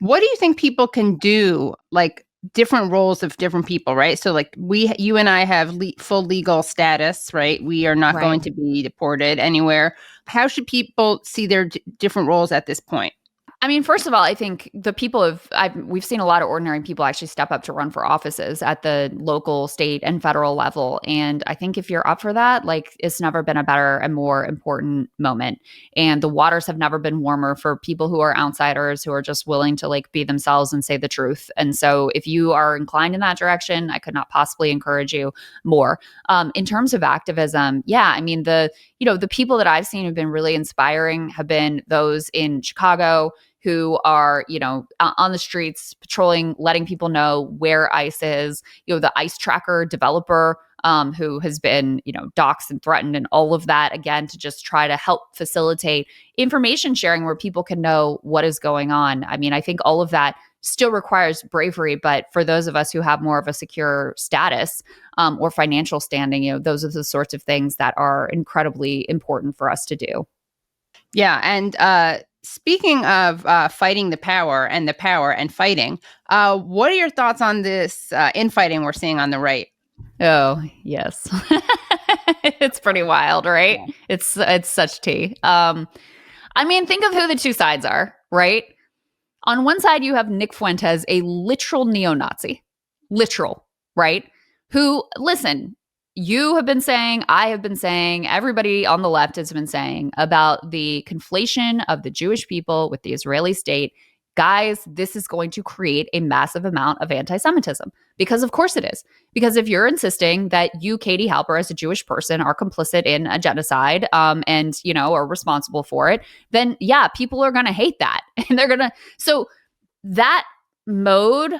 What do you think people can do, like different roles of different people, right? So like you and I have full legal status, right? We are not going Right. to be deported anywhere. How should people see their different roles at this point? I mean, first of all, I think the people we've seen a lot of ordinary people actually step up to run for offices at the local, state, and federal level. And I think if you're up for that, like it's never been a better and more important moment. And the waters have never been warmer for people who are outsiders, who are just willing to like be themselves and say the truth. And so if you are inclined in that direction, I could not possibly encourage you more. In terms of activism, yeah, I mean, the people that I've seen have been really inspiring have been those in Chicago who are, on the streets patrolling, letting people know where ICE is, the ICE tracker developer who has been, doxxed and threatened and all of that, again, to just try to help facilitate information sharing where people can know what is going on. I mean, I think all of that still requires bravery, but for those of us who have more of a secure status or financial standing, those are the sorts of things that are incredibly important for us to do. Yeah. And speaking of fighting the power and fighting, what are your thoughts on this infighting we're seeing on the right? Oh, yes. It's pretty wild, right? Yeah. It's such tea. I mean, think of who the two sides are, right? On one side, you have Nick Fuentes, a literal neo-Nazi. Literal, right? Who, listen, you have been saying, I have been saying, everybody on the left has been saying about the conflation of the Jewish people with the Israeli state. Guys, this is going to create a massive amount of anti-Semitism, because of course it is. Because if you're insisting that you, Katie Halper, as a Jewish person, are complicit in a genocide and, are responsible for it, then yeah, people are going to hate that. And they're going to, so that mode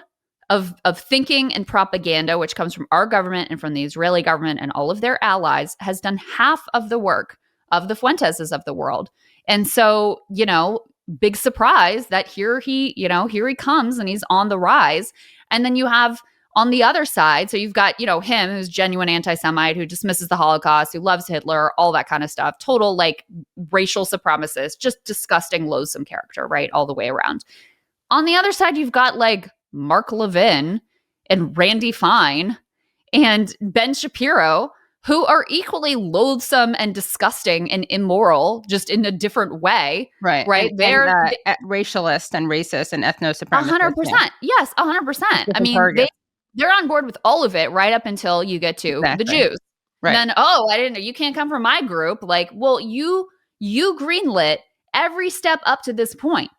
of thinking and propaganda, which comes from our government and from the Israeli government and all of their allies, has done half of the work of the Fuenteses of the world. And so, big surprise that here he comes and he's on the rise. And then you have on the other side, so you've got, him who's genuine anti-Semite, who dismisses the Holocaust, who loves Hitler, all that kind of stuff, total like racial supremacist, just disgusting, loathsome character, right? All the way around. On the other side, you've got like Mark Levin and Randy Fine and Ben Shapiro, who are equally loathsome and disgusting and immoral, just in a different way. Right. Right. They're racialist and racist and ethno-supremacist. 100%. Yes, 100%. I mean, they're on board with all of it right up until you get to the Jews. Right. And then, I didn't know, you can't come from my group. Like, well, you greenlit every step up to this point.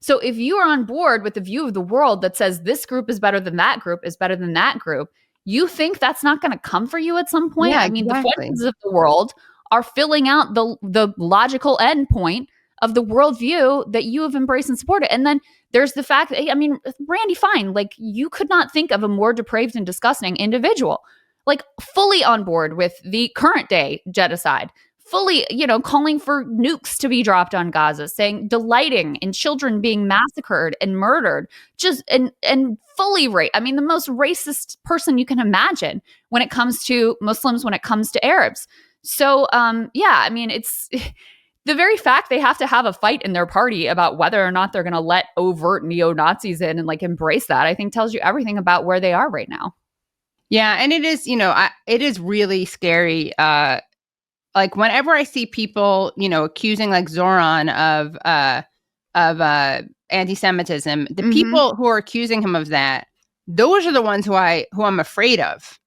So if you are on board with the view of the world that says this group is better than that group is better than that group, you think that's not going to come for you at some point? Yeah, I mean, exactly. The Fuentes of the world are filling out the logical end point of the worldview that you have embraced and supported. And then there's the fact that, I mean, Randy Fine, like you could not think of a more depraved and disgusting individual, like fully on board with the current day genocide, fully, calling for nukes to be dropped on Gaza, delighting in children being massacred and murdered, and fully I mean, the most racist person you can imagine when it comes to Muslims, when it comes to Arabs. So, yeah, I mean, it's the very fact they have to have a fight in their party about whether or not they're going to let overt neo-Nazis in and like embrace that, I think tells you everything about where they are right now. Yeah. And it is, it is really scary. Like whenever I see people, accusing like Zoran of anti-Semitism, the people who are accusing him of that, those are the ones who I'm afraid of.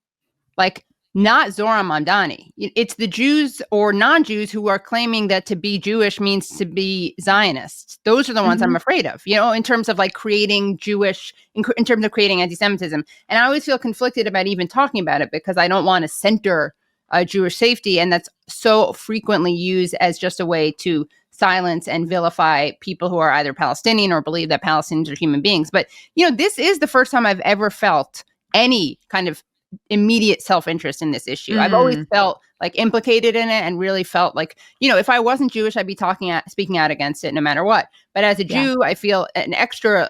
Like not Zoran Mamdani. It's the Jews or non-Jews who are claiming that to be Jewish means to be Zionist. Those are the ones I'm afraid of, in terms of like creating in terms of creating anti-Semitism. And I always feel conflicted about even talking about it because I don't want to center Jewish safety. And that's so frequently used as just a way to silence and vilify people who are either Palestinian or believe that Palestinians are human beings. But, this is the first time I've ever felt any kind of immediate self-interest in this issue. I've always felt like implicated in it and really felt like, if I wasn't Jewish, I'd be speaking out against it no matter what. But as a Jew, I feel an extra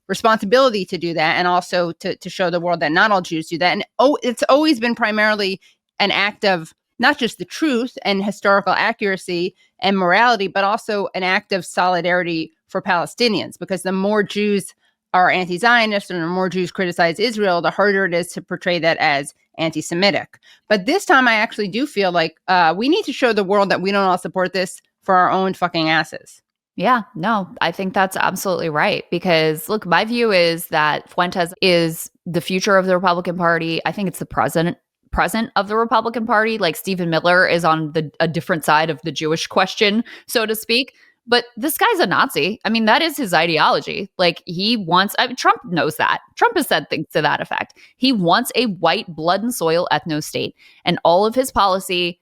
responsibility to do that, and also to show the world that not all Jews do that. And it's always been primarily an act of not just the truth and historical accuracy and morality, but also an act of solidarity for Palestinians, because the more Jews are anti-Zionist and the more Jews criticize Israel, the harder it is to portray that as anti-Semitic. But this time I actually do feel like we need to show the world that we don't all support this for our own fucking asses. Yeah, no, I think that's absolutely right. Because look, my view is that Fuentes is the future of the Republican Party. I think it's the present of the Republican Party. Like Stephen Miller is on a different side of the Jewish question, so to speak. But this guy's a Nazi. I mean, that is his ideology. Like he wants, Trump knows that. Trump has said things to that effect. He wants a white blood and soil ethno state, and all of his policy,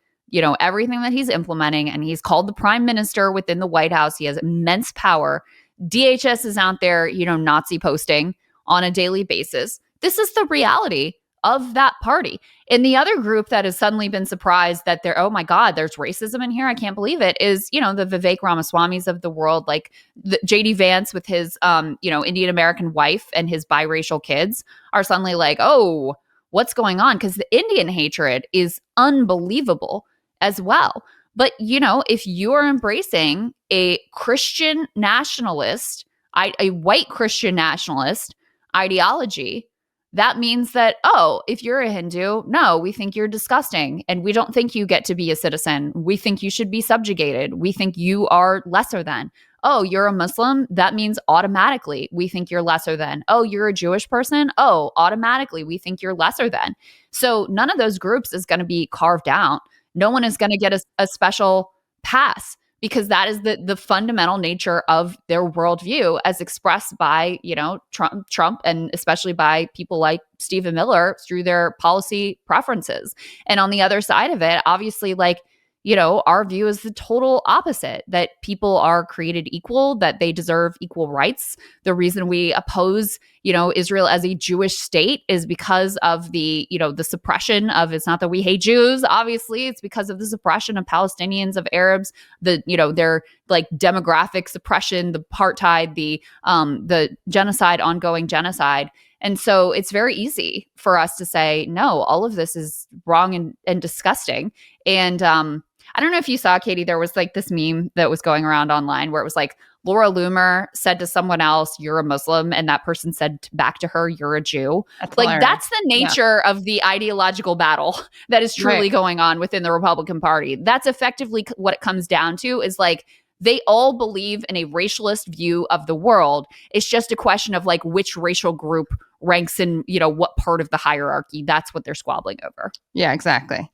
everything that he's implementing, and he's called the prime minister within the White House. He has immense power. DHS is out there, Nazi posting on a daily basis. This is the reality of that party. And the other group that has suddenly been surprised that oh my God, there's racism in here, I can't believe it, is, the Vivek Ramaswamis of the world, like the JD Vance with his, Indian American wife and his biracial kids are suddenly like, oh, what's going on? Because the Indian hatred is unbelievable as well. But, if you're embracing a Christian nationalist, a white Christian nationalist ideology, that means that, oh, if you're a Hindu, no, we think you're disgusting. And we don't think you get to be a citizen. We think you should be subjugated. We think you are lesser than. Oh, you're a Muslim? That means automatically we think you're lesser than. Oh, you're a Jewish person? Oh, automatically we think you're lesser than. So none of those groups is going to be carved out. No one is going to get a special pass, because that is the fundamental nature of their worldview as expressed by, Trump, and especially by people like Stephen Miller through their policy preferences. And on the other side of it, obviously, our view is the total opposite, that people are created equal, that they deserve equal rights. The reason we oppose, Israel as a Jewish state is because of the suppression of, it's not that we hate Jews, obviously, it's because of the suppression of Palestinians, of Arabs, their like demographic suppression, the apartheid, the genocide, ongoing genocide. And so it's very easy for us to say, no, all of this is wrong and disgusting. And I don't know if you saw, Katie, there was like this meme that was going around online where it was like Laura Loomer said to someone else, you're a Muslim. And that person said back to her, you're a Jew. That's the nature of the ideological battle that is truly going on within the Republican Party. That's effectively what it comes down to, is like, they all believe in a racialist view of the world. It's just a question of like which racial group ranks in, what part of the hierarchy. That's what they're squabbling over. Yeah, exactly.